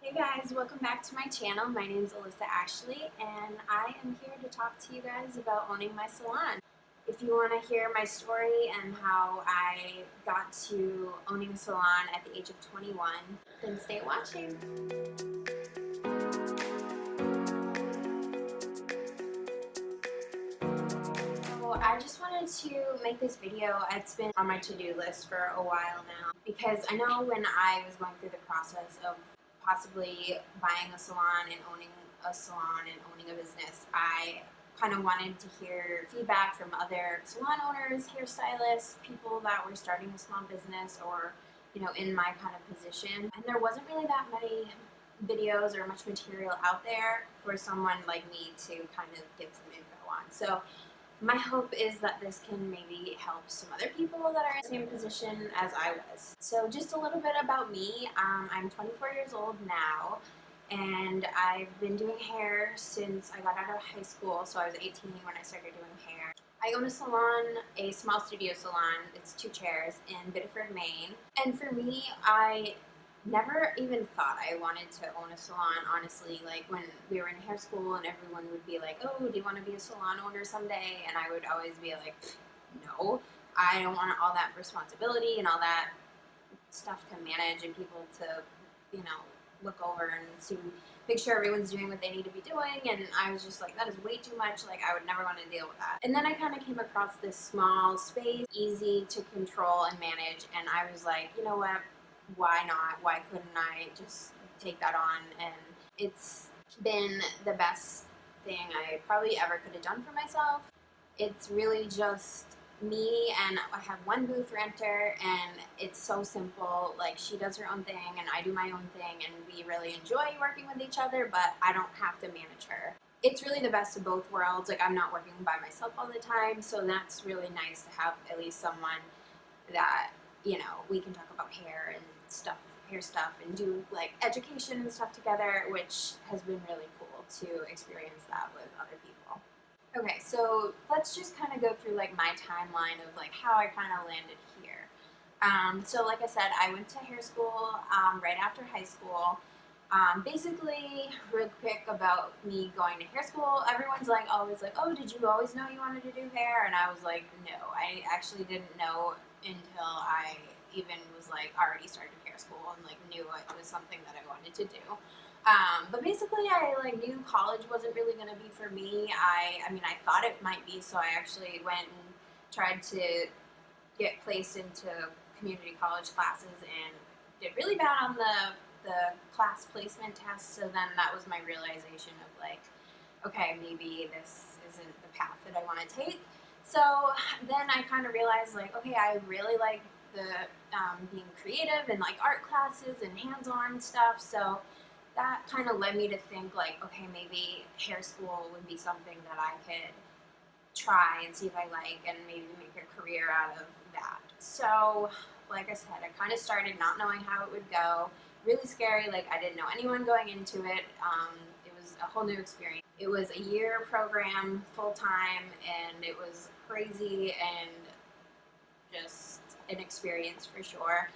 Hey guys, welcome back to my channel. My name is Alyssa Ashley and I am here to talk to you guys about owning my salon. If you want to hear my story and how I got to owning a salon at the age of 21, then stay watching. So I just wanted to make this video. It's been on my to-do list for a while now because I know when I was going through the process of possibly buying a salon and owning a salon and owning a business, I kind of wanted to hear feedback from other salon owners, hairstylists, people that were starting a small business or, in my kind of position. And there wasn't really that many videos or much material out there for someone like me to kind of get some info on. So my hope is that this can maybe help some other people that are in the same position as I was. So just a little bit about me. I'm 24 years old now, and I've been doing hair since I got out of high school, so I was 18 when I started doing hair. I own a salon, a small studio salon. It's 2 chairs in Biddeford, Maine. And for me, I never even thought I wanted to own a salon, honestly. Like when we were in hair school and everyone would be like, oh, do you want to be a salon owner someday? And I would always be like, no, I don't want all that responsibility and all that stuff to manage and people to, look over and to make sure everyone's doing what they need to be doing. And I was just like, that is way too much. Like I would never want to deal with that. And then I kind of came across this small space, easy to control and manage. And I was like, you know what? Why not? Why couldn't I just take that on? And it's been the best thing I probably ever could have done for myself. It's really just me, and I have one booth renter, and it's so simple. Like she does her own thing and I do my own thing, and we really enjoy working with each other, but I don't have to manage her. It's really the best of both worlds. Like I'm not working by myself all the time, so that's really nice to have at least someone that, we can talk about hair and hair stuff, and do like education and stuff together, which has been really cool to experience that with other people. Okay, so let's just kind of go through like my timeline of like how I kind of landed here. So like I said, I went to hair school right after high school. Basically, real quick about me going to hair school, everyone's like always like, oh, did you always know you wanted to do hair? And I was like, no, I actually didn't know until I even was like already started hair school and like knew it was something that I wanted to do. But basically I like knew college wasn't really going to be for me. I mean, I thought it might be, so I actually went and tried to get placed into community college classes and did really bad on the class placement test. So then that was my realization of like, okay, maybe this isn't the path that I want to take. So then I kind of realized like, okay, I really like the being creative and like art classes and hands-on stuff. So that kind of led me to think like, okay, maybe hair school would be something that I could try and see if I like, and maybe make a career out of that. So like I said, I kind of started not knowing how it would go. Really scary. Like I didn't know anyone going into it. It was a whole new experience. It was a year program, full time, and it was crazy and just an experience for sure.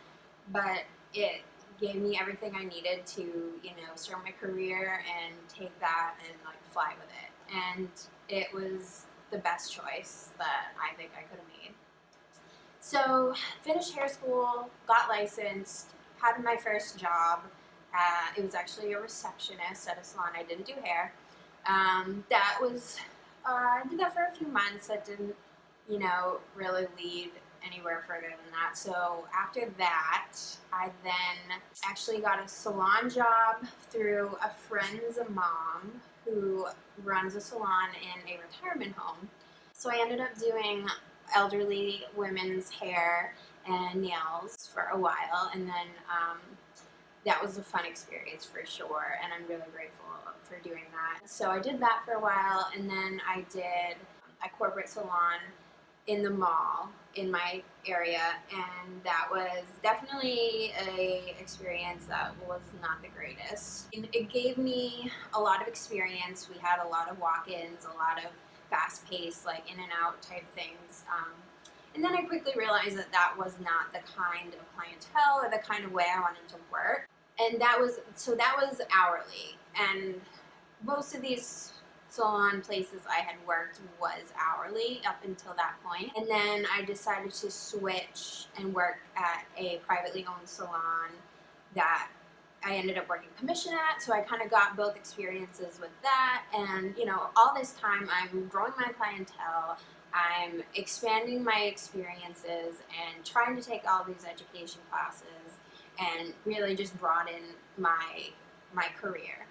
But it gave me everything I needed to, start my career and take that and like fly with it. And it was the best choice that I think I could have made. So finished hair school, got licensed, had my first job. It was actually a receptionist at a salon. I didn't do hair. That was, I did that for a few months. That didn't, really lead anywhere further than that. So after that, I then actually got a salon job through a friend's mom who runs a salon in a retirement home. So I ended up doing elderly women's hair and nails for a while, and then that was a fun experience for sure, and I'm really grateful for doing that. So I did that for a while, and then I did a corporate salon in the mall in my area, and that was definitely a experience that was not the greatest. It gave me a lot of experience. We had a lot of walk-ins, a lot of fast-paced, like in and out type things. And then I quickly realized that that was not the kind of clientele or the kind of way I wanted to work. And that was hourly, and most of these salon places I had worked was hourly up until that point. And then I decided to switch and work at a privately owned salon that I ended up working commission at, so I kind of got both experiences with that. And all this time I'm growing my clientele, I'm expanding my experiences and trying to take all these education classes and really just broaden my career.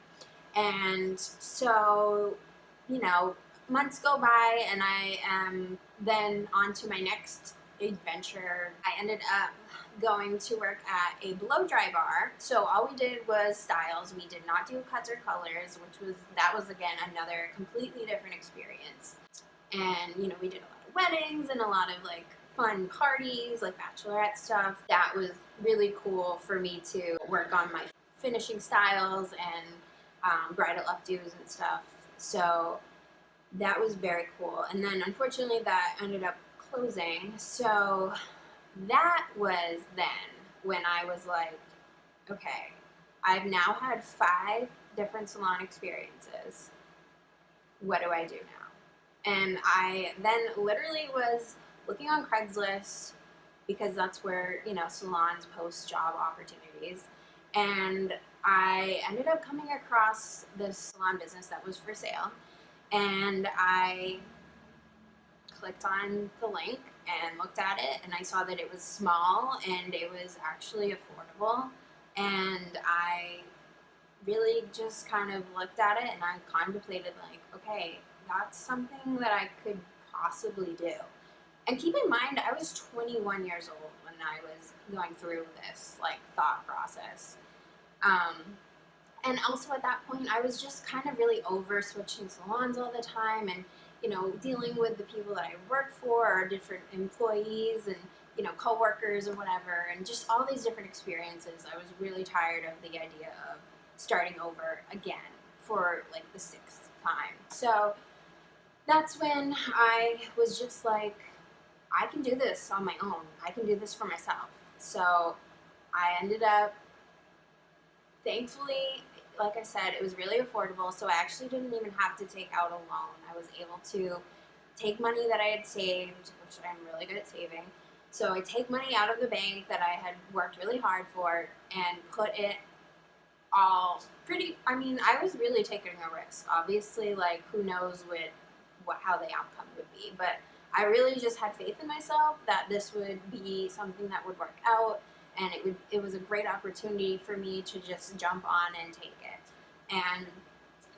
And so, months go by and I am then on to my next adventure. I ended up going to work at a blow dry bar. So all we did was styles. We did not do cuts or colors, that was again another completely different experience. And we did a lot of weddings and a lot of like fun parties, like bachelorette stuff. That was really cool for me to work on my finishing styles and bridal updos and stuff. So that was very cool. And then unfortunately that ended up closing. So that was then when I was like, okay, I've now had 5 different salon experiences. What do I do now? And I then literally was looking on Craigslist, because that's where, salons post job opportunities. And I ended up coming across this salon business that was for sale. And I clicked on the link and looked at it, and I saw that it was small and it was actually affordable. And I really just kind of looked at it and I contemplated like, okay, that's something that I could possibly do. And keep in mind, I was 21 years old when I was going through this like thought process. And also at that point, I was just kind of really over switching salons all the time and, dealing with the people that I worked for or different employees and, coworkers or whatever, and just all these different experiences. I was really tired of the idea of starting over again for like the 6th time. So that's when I was just like, I can do this on my own. I can do this for myself. So I ended up, thankfully, like I said, it was really affordable, so I actually didn't even have to take out a loan. I was able to take money that I had saved, which I'm really good at saving. So I take money out of the bank that I had worked really hard for and put it all I was really taking a risk. Obviously, like, who knows how the outcome would be, but I really just had faith in myself that this would be something that would work out, and it was a great opportunity for me to just jump on and take it. And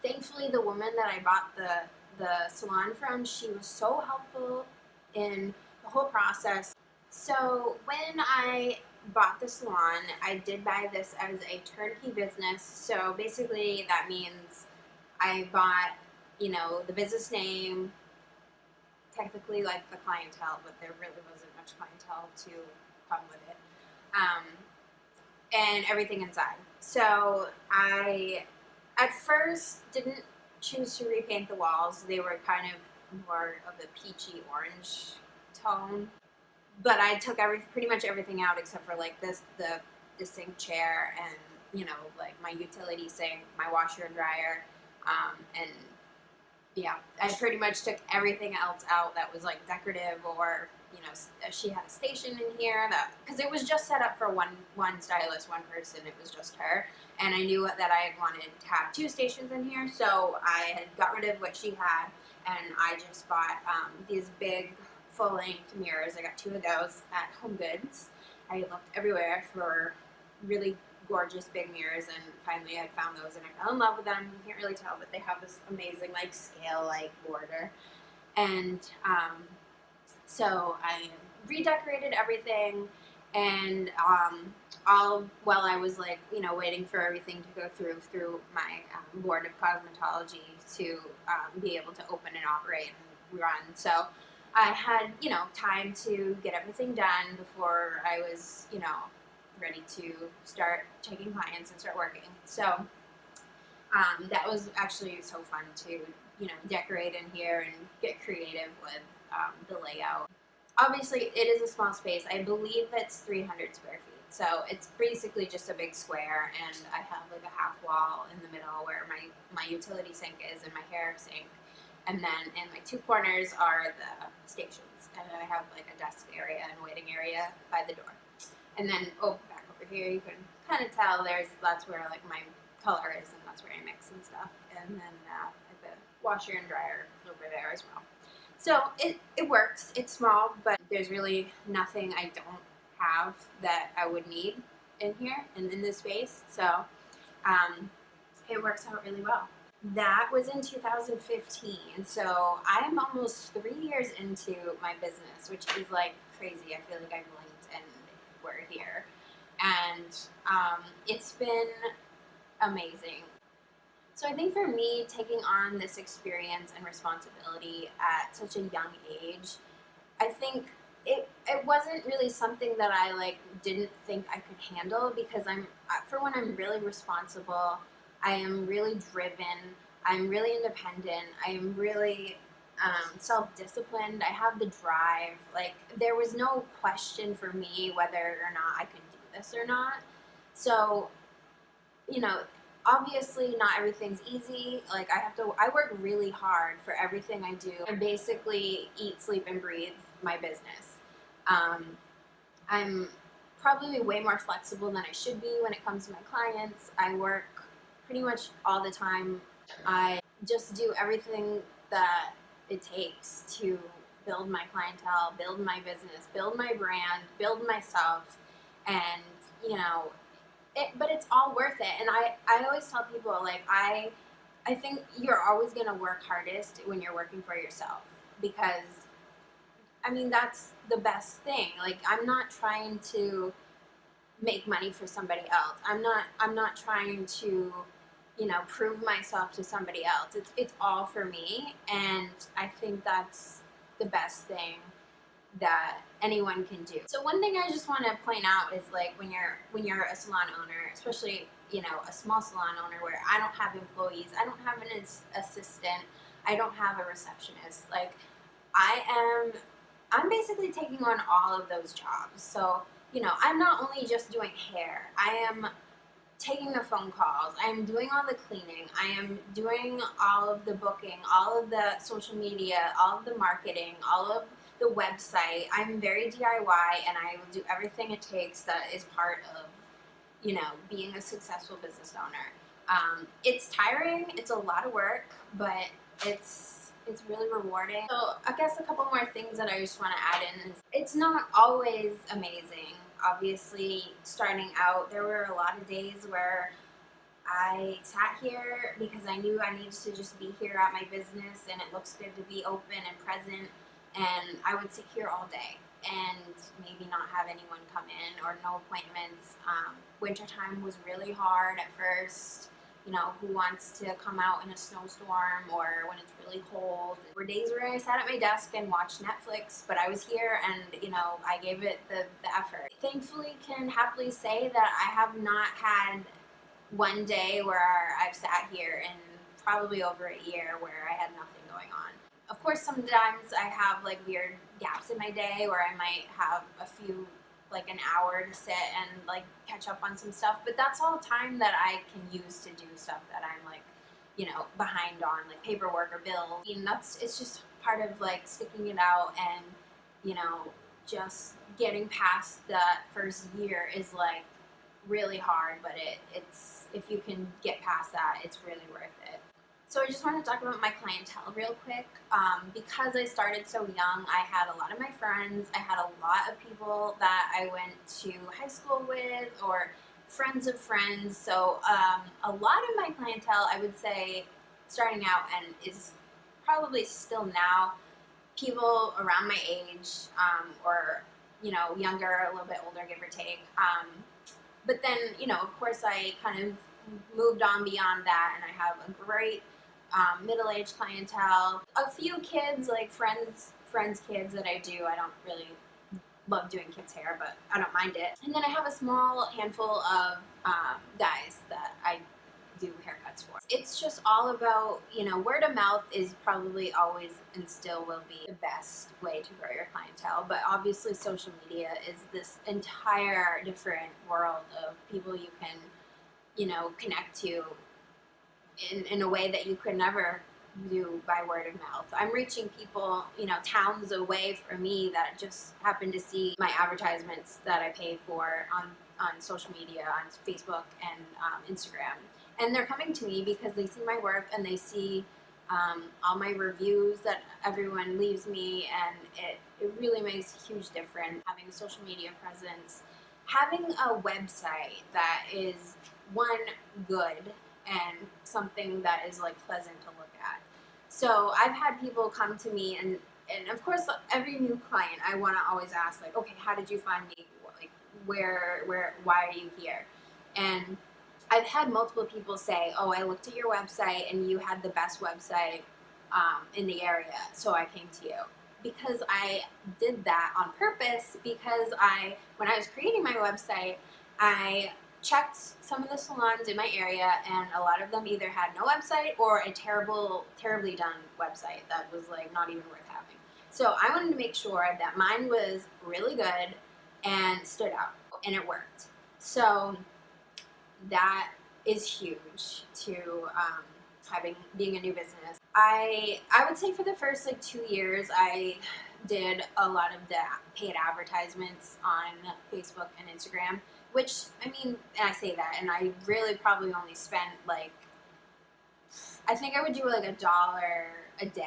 thankfully, the woman that I bought the salon from, she was so helpful in the whole process. So when I bought the salon, I did buy this as a turnkey business. So basically that means I bought, the business name, technically like the clientele, but there really wasn't much clientele to come with it, and everything inside. So I, at first, didn't choose to repaint the walls. They were kind of more of a peachy orange tone. But I took pretty much everything out except for like the sink chair and, like my utility sink, my washer and dryer, and yeah, I pretty much took everything else out that was like decorative, or, she had a station in here because it was just set up for one stylist, one person. It was just her, and I knew that I wanted to have 2 stations in here, so I had got rid of what she had, and I just bought these big full-length mirrors. I got 2 of those at Home Goods. I looked everywhere for really gorgeous big mirrors, and finally I found those and I fell in love with them. You can't really tell, but they have this amazing like scale like border. And so I redecorated everything, and all while I was like, waiting for everything to go through my board of cosmetology to be able to open and operate and run. So I had, time to get everything done before I was, ready to start taking clients and start working. So that was actually so fun to, decorate in here and get creative with the layout. Obviously, it is a small space. I believe it's 300 square feet. So it's basically just a big square, and I have like a half wall in the middle where my utility sink is and my hair sink. And then in my two corners are the stations. And I have like a desk area and waiting area by the door. And then back over here you can kind of tell that's where like my color is, and that's where I mix and stuff. And then like the washer and dryer over there as well. So it works. It's small, but there's really nothing I don't have that I would need in here and in this space. So it works out really well. That was in 2015. So I am almost 3 years into my business, which is like crazy. I feel like I blinked and we're here. And it's been amazing. So I think for me, taking on this experience and responsibility at such a young age, I think it wasn't really something that I like didn't think I could handle, because for one, I'm really responsible. I am really driven. I'm really independent. I am really self-disciplined. I have the drive. Like, there was no question for me whether or not I could do this or not. So, you know, obviously not everything's easy. Like, I work really hard for everything I do. I basically eat, sleep, and breathe my business. I'm probably way more flexible than I should be when it comes to my clients. I work pretty much all the time. I just do everything that it takes to build my clientele, build my business, build my brand, build myself, and but it's all worth it. And I always tell people, like, I think you're always going to work hardest when you're working for yourself, because I mean, that's the best thing. Like, I'm not trying to make money for somebody else. I'm not trying to, prove myself to somebody else. It's all for me, and I think that's the best thing that anyone can do. So one thing I just want to point out is, like, when you're a salon owner, especially a small salon owner where I don't have employees, I don't have an assistant, I don't have a receptionist. Like, I'm basically taking on all of those jobs. So, I'm not only just doing hair. I am taking the phone calls. I am doing all the cleaning. I am doing all of the booking, all of the social media, all of the marketing, all of the website. I'm very DIY, and I will do everything it takes that is part of, being a successful business owner. It's tiring. It's a lot of work, but it's really rewarding. So I guess a couple more things that I just want to add in is, it's not always amazing. Obviously, starting out, there were a lot of days where I sat here because I knew I needed to just be here at my business, and it looks good to be open and present, and I would sit here all day and maybe not have anyone come in or no appointments. Wintertime was really hard at first. Who wants to come out in a snowstorm or when it's really cold? There were days where I sat at my desk and watched Netflix, but I was here, and I gave it the effort. Thankfully, can happily say that I have not had one day where I've sat here in probably over a year where I had nothing going on. Of course, sometimes I have like weird gaps in my day where I might have a few, like an hour to sit and like catch up on some stuff, but that's all time that I can use to do stuff that I'm like, behind on, like paperwork or bills. It's just part of like sticking it out, and just getting past that first year is like really hard, but it's if you can get past that, it's really worth it. So I just want to talk about my clientele real quick. Because I started so young, I had a lot of my friends. I had a lot of people that I went to high school with, or friends of friends. So a lot of my clientele, I would say, starting out, and is probably still now, people around my age, or younger, a little bit older, give or take. But then, of course, I kind of moved on beyond that, and I have a great middle-aged clientele. A few kids, like friends' kids that I do. I don't really love doing kids' hair, but I don't mind it. And then I have a small handful of guys that I do haircuts for. it's just all about, word of mouth is probably always and still will be the best way to grow your clientele. But obviously, social media is this entire different world of people you can, connect to in a way that you could never do by word of mouth. I'm reaching people, towns away from me that just happen to see my advertisements that I pay for on social media, on Facebook and Instagram. And they're coming to me because they see my work and they see all my reviews that everyone leaves me, and it really makes a huge difference having a social media presence, having a website that is, one, good, and something that is like pleasant to look at. So I've had people come to me, and of course every new client I want to always ask, like, okay, how did you find me? Like, why are you here? And I've had multiple people say, oh, I looked at your website and you had the best website in the area, so I came to you. Because I did that on purpose, because when I was creating my website, I checked some of the salons in my area, and a lot of them either had no website or a terribly done website that was like not even worth having. So I wanted to make sure that mine was really good and stood out, and it worked. So that is huge to being a new business. I would say for the first like 2 years, I did a lot of the paid advertisements on Facebook and Instagram, which, I mean, and I say that, and I really probably only spent like, I think I would do like $1 a day,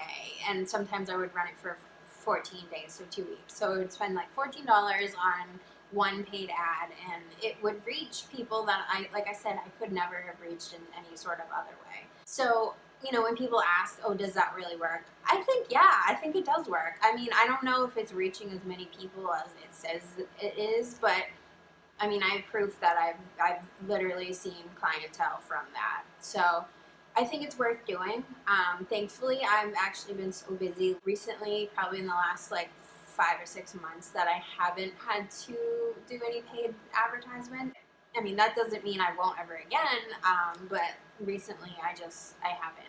and sometimes I would run it for 14 days, so 2 weeks. So I would spend like $14 on one paid ad, and it would reach people that like I said, I could never have reached in any sort of other way. So, when people ask, oh, does that really work? I think it does work. I mean, I don't know if it's reaching as many people as it says it is, but I mean, I have proof that I've literally seen clientele from that. So I think it's worth doing. Thankfully, I've actually been so busy recently, probably in the last like 5 or 6 months, that I haven't had to do any paid advertisement. I mean, that doesn't mean I won't ever again, but recently I haven't.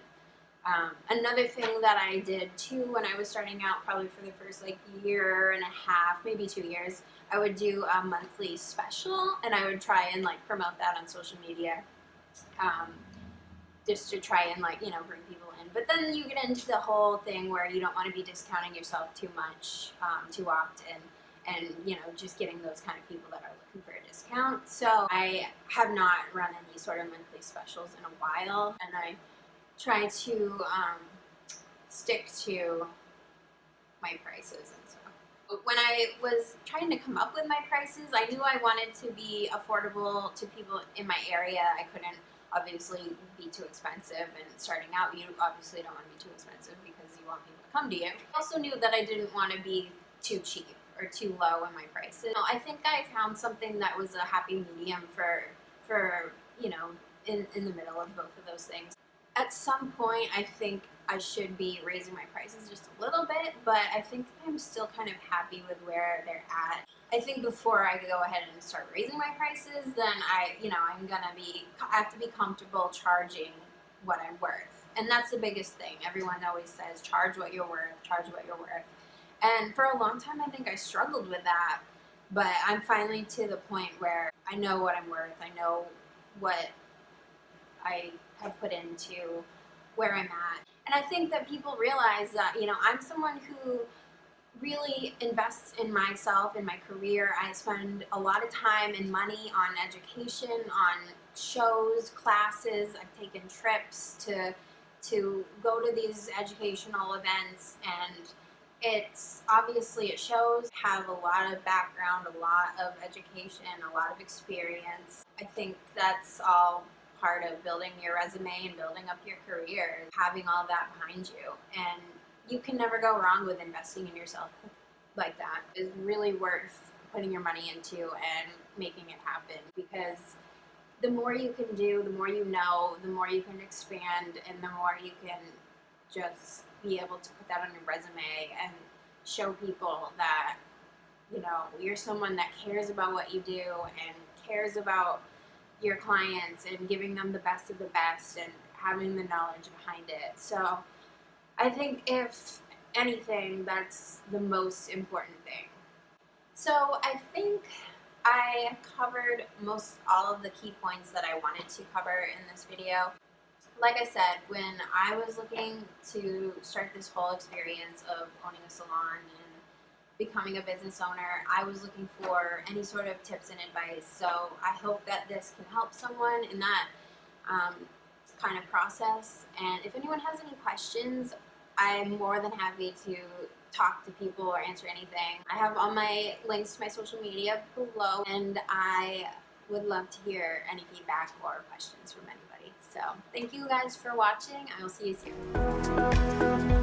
Another thing that I did too when I was starting out, probably for the first like year and a half, maybe 2 years, I would do a monthly special, and I would try and like promote that on social media, just to try and like, bring people in. But then you get into the whole thing where you don't want to be discounting yourself too much, too often, and just getting those kind of people that are looking for a discount. So I have not run any sort of monthly specials in a while, and I try to stick to my prices and stuff. When I was trying to come up with my prices, I knew I wanted to be affordable to people in my area. I couldn't obviously be too expensive, and starting out, you obviously don't want to be too expensive because you want people to come to you. I also knew that I didn't want to be too cheap or too low in my prices. I think I found something that was a happy medium for in the middle of both of those things. At some point, I think I should be raising my prices just a little bit, but I think I'm still kind of happy with where they're at. I think before I go ahead and start raising my prices, then I have to be comfortable charging what I'm worth. And that's the biggest thing. Everyone always says, charge what you're worth, charge what you're worth. And for a long time, I think I struggled with that, but I'm finally to the point where I know what I'm worth. I know what I have put into where I'm at. And I think that people realize that, I'm someone who really invests in myself, in my career. I spend a lot of time and money on education, on shows, classes. I've taken trips to go to these educational events, and it's obviously, it shows, have a lot of background, a lot of education, a lot of experience. I think that's all part of building your resume and building up your career, having all that behind you. And you can never go wrong with investing in yourself like that. It's really worth putting your money into and making it happen, because the more you can do, the more you know, the more you can expand, and the more you can just be able to put that on your resume and show people that, you're someone that cares about what you do and cares about, your clients and giving them the best of the best and having the knowledge behind it. So I think if anything, that's the most important thing. So I think I covered most all of the key points that I wanted to cover in this video. Like I said, when I was looking to start this whole experience of owning a salon and becoming a business owner, I was looking for any sort of tips and advice. So I hope that this can help someone in that kind of process. And if anyone has any questions, I'm more than happy to talk to people or answer anything. I have all my links to my social media below, and I would love to hear any feedback or questions from anybody. So thank you guys for watching. I will see you soon.